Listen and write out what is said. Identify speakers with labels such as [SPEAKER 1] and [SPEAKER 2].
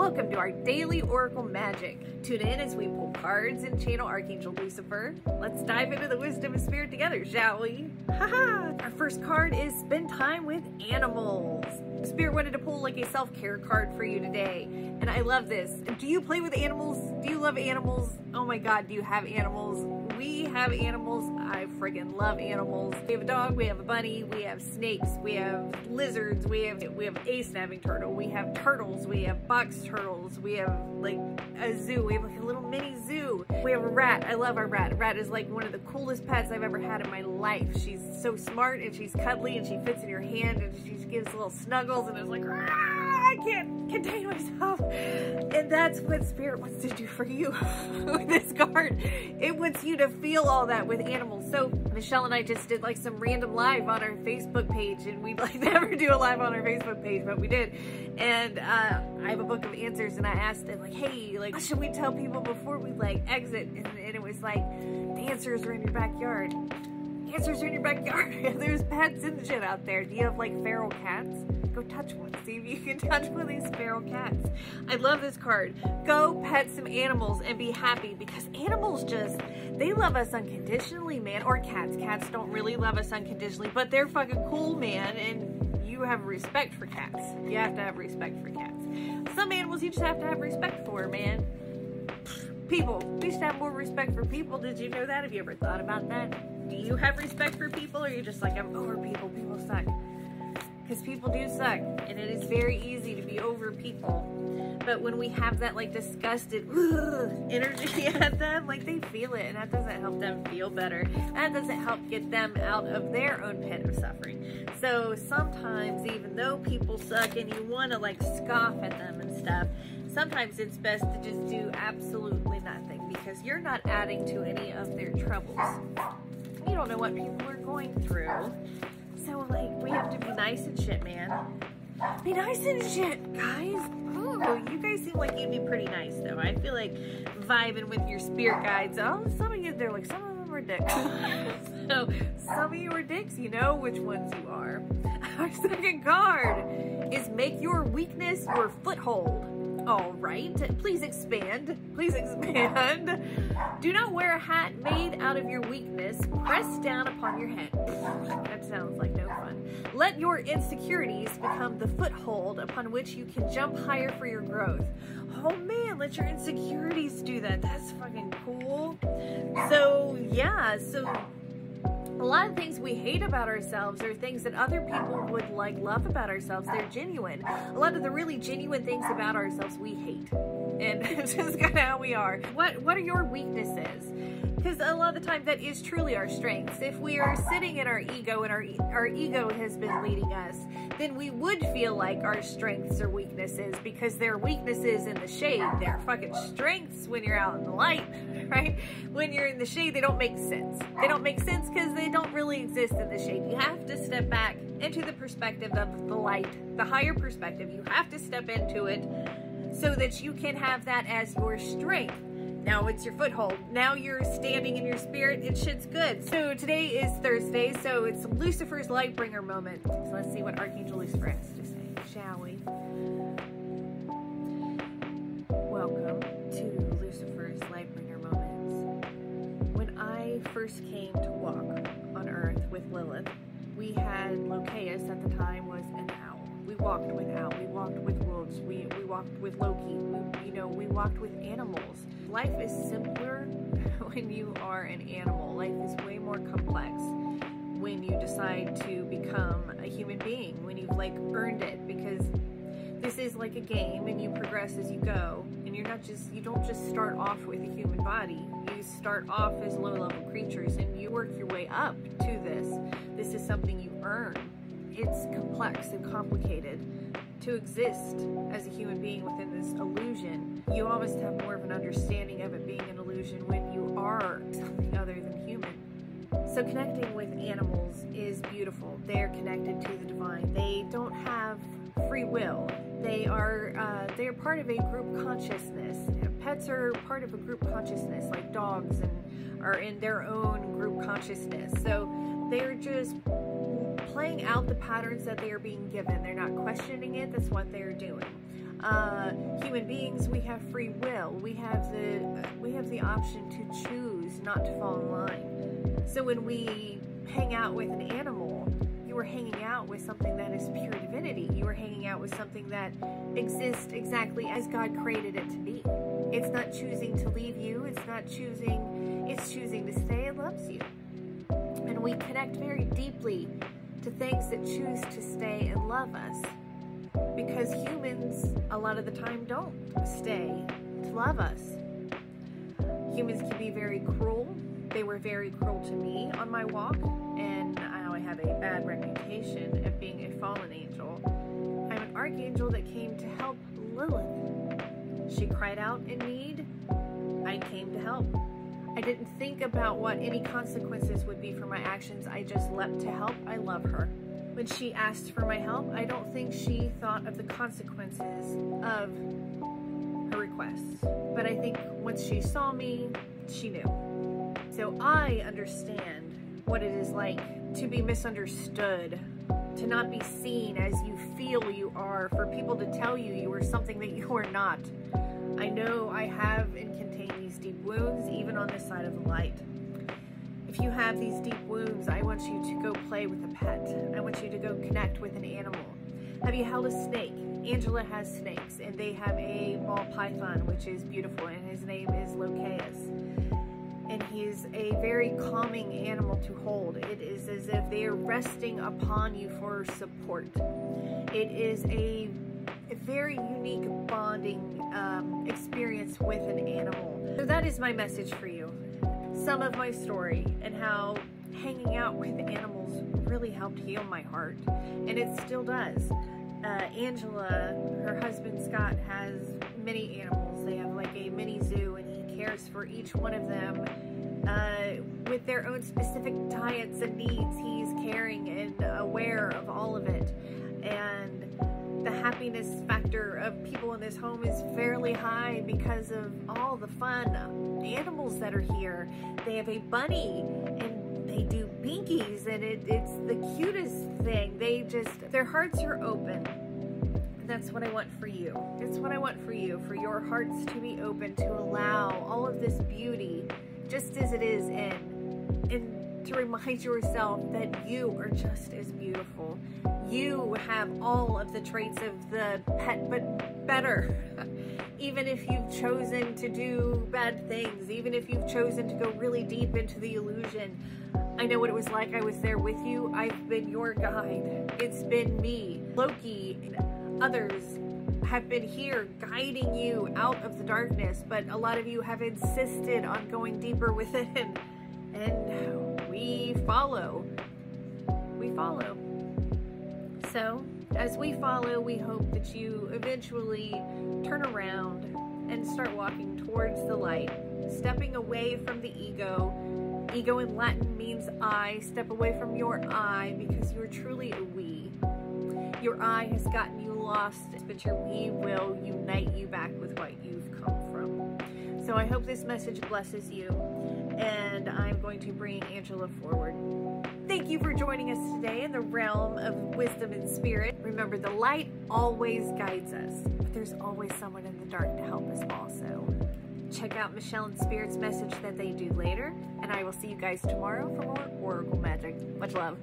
[SPEAKER 1] Welcome to our daily Oracle Magic. Tune in as we pull cards and channel Archangel Lucifer. Let's dive into the wisdom of spirit together, shall we? Haha! Our first card is spend time with animals. Spirit wanted to pull like a self-care card for you today, and I love this. Do you play with animals? Do you love animals? Oh my god, do you have animals? We have animals. I friggin' love animals. We have a dog, we have a bunny, we have snakes, we have lizards, we have a snapping turtle, we have turtles, we have box turtles, we have like a zoo, we have like a little mini zoo. We have a rat. I love our rat. A rat is like one of the coolest pets I've ever had in my life. She's so smart and she's cuddly and she fits in your hand and she gives little snuggles and it's like, I can't contain myself. And that's what Spirit wants to do for you with this card. It wants you to feel all that with animals. So Michelle and I just did like some random live on our Facebook page, and we like never do a live on our Facebook page, but we did. And I have a book of answers, and I asked them like, hey, like what should we tell people before we like exit? And it was like, the answers are in your backyard. Answers are in your backyard. There's pets and shit out there. Do you have like feral cats? Go touch one. See if you can touch one of these feral cats. I love this card. Go pet some animals and be happy, because animals just, they love us unconditionally, man. Or cats. Cats don't really love us unconditionally, but they're fucking cool, man. And you have respect for cats. You have to have respect for cats. Some animals you just have to have respect for, man. People. We should have more respect for people. Did you know that? Have you ever thought about that? Do you have respect for people, or are you just like, I'm over people, people suck? Because people do suck, and it is very easy to be over people. But when we have that like disgusted energy at them, like they feel it, and that doesn't help them feel better. That doesn't help get them out of their own pit of suffering. So sometimes, even though people suck and you want to like scoff at them and stuff, sometimes it's best to just do absolutely nothing, because you're not adding to any of their troubles. You don't know what people are going through. So, like, we have to be nice and shit, man. Be nice and shit, guys. Oh, you guys seem like you'd be pretty nice, though. I feel like vibing with your spirit guides. Oh, some of you, they're like, some of them are dicks. So, some of you are dicks. You know which ones you are. Our second card is make your weakness your foothold. All right, please expand. Please expand. Do not wear a hat made out of your weakness. Press down upon your head. That sounds like no fun. Let your insecurities become the foothold upon which you can jump higher for your growth. Oh man, let your insecurities do that. That's fucking cool. So yeah, so a lot of things we hate about ourselves are things that other people would like love about ourselves. They're genuine. A lot of the really genuine things about ourselves we hate. And it's just kind of how we are. What are your weaknesses? Because a lot of the time that is truly our strengths. If we are sitting in our ego and our ego has been leading us, then we would feel like our strengths are weaknesses, because they're weaknesses in the shade. They're fucking strengths when you're out in the light, right? When you're in the shade, they don't make sense. They don't make sense because they don't really exist in the shade. You have to step back into the perspective of the light, the higher perspective. You have to step into it so that you can have that as your strength. Now it's your foothold. Now you're standing in your spirit and shit's good. So today is Thursday, so it's Lucifer's Lightbringer moment. So let's see what Archangel Lucifer has to say, shall we? Welcome to Lucifer's Lightbringer moments. When I first came to walk on Earth with Lilith, we had Locaeus at the time was an owl. We walked with owl. We walked with wolves. We walked with Loki. We walked with animals. Life is simpler when you are an animal. Life is way more complex when you decide to become a human being, when you've like earned it, because this is like a game and you progress as you go, and you don't just start off with a human body. You start off as low-level creatures and you work your way up to this. This is something you earn. It's complex and complicated to exist as a human being within this illusion. You almost have more of an understanding of it being an illusion when you are something other than human. So connecting with animals is beautiful. They're connected to the divine. They don't have free will. They are part of a group consciousness. Pets are part of a group consciousness, like dogs, and are in their own group consciousness. So they're just playing out the patterns that they are being given. They're not questioning it. That's what they're doing. Human beings, we have free will. We have the option to choose not to fall in line. So when we hang out with an animal, you are hanging out with something that is pure divinity. You are hanging out with something that exists exactly as God created it to be. It's not choosing to leave you. It's choosing to stay. It loves you. And we connect very deeply to things that choose to stay and love us. Because humans, a lot of the time, don't stay to love us. Humans can be very cruel. They were very cruel to me on my walk, and now I have a bad reputation of being a fallen angel. I'm an archangel that came to help Lilith. She cried out in need. I came to help. I didn't think about what any consequences would be for my actions. I just leapt to help. I love her. When she asked for my help, I don't think she thought of the consequences of her requests. But I think once she saw me, she knew. So I understand what it is like to be misunderstood, to not be seen as you feel you are, for people to tell you you are something that you are not. I know I have and contain these deep wounds, even on this side of the light. If you have these deep wounds, I want you to go play with a pet. I want you to go connect with an animal. Have you held a snake? Angela has snakes, and they have a ball python, which is beautiful, and his name is Locaeus. And he's a very calming animal to hold. It is as if they are resting upon you for support. It is a very unique bonding experience with an animal. So that is my message for you. Some of my story and how hanging out with animals really helped heal my heart, and it still does. Angela, her husband Scott, has many animals. They have like a mini zoo, and he cares for each one of them with their own specific diets and needs. He's caring and aware of all of it, and the happiness factor of people in this home is fairly high because of all the fun animals that are here. They have a bunny, and they do binkies, and it's the cutest thing. Their hearts are open. That's what I want for you. It's what I want for you, for your hearts to be open, to allow all of this beauty just as it is and to remind yourself that you are just as beautiful. You have all of the traits of the pet, but better. Even if you've chosen to do bad things, even if you've chosen to go really deep into the illusion, I know what it was like. I was there with you. I've been your guide. It's been me. Loki and others have been here guiding you out of the darkness, but a lot of you have insisted on going deeper within, and we follow. We follow. So, as we follow, we hope that you eventually turn around and start walking towards the light, stepping away from the ego. Ego in Latin means I. Step away from your I, because you're truly a we. Your I has gotten you lost, but your we will unite you back with what you've come from. So I hope this message blesses you, and I'm going to bring Angela forward. Thank you for joining us today in the realm of wisdom and spirit. Remember, the light always guides us, but there's always someone in the dark to help us also. Check out Michelle and Spirit's message that they do later, and I will see you guys tomorrow for more Oracle Magic. Much love.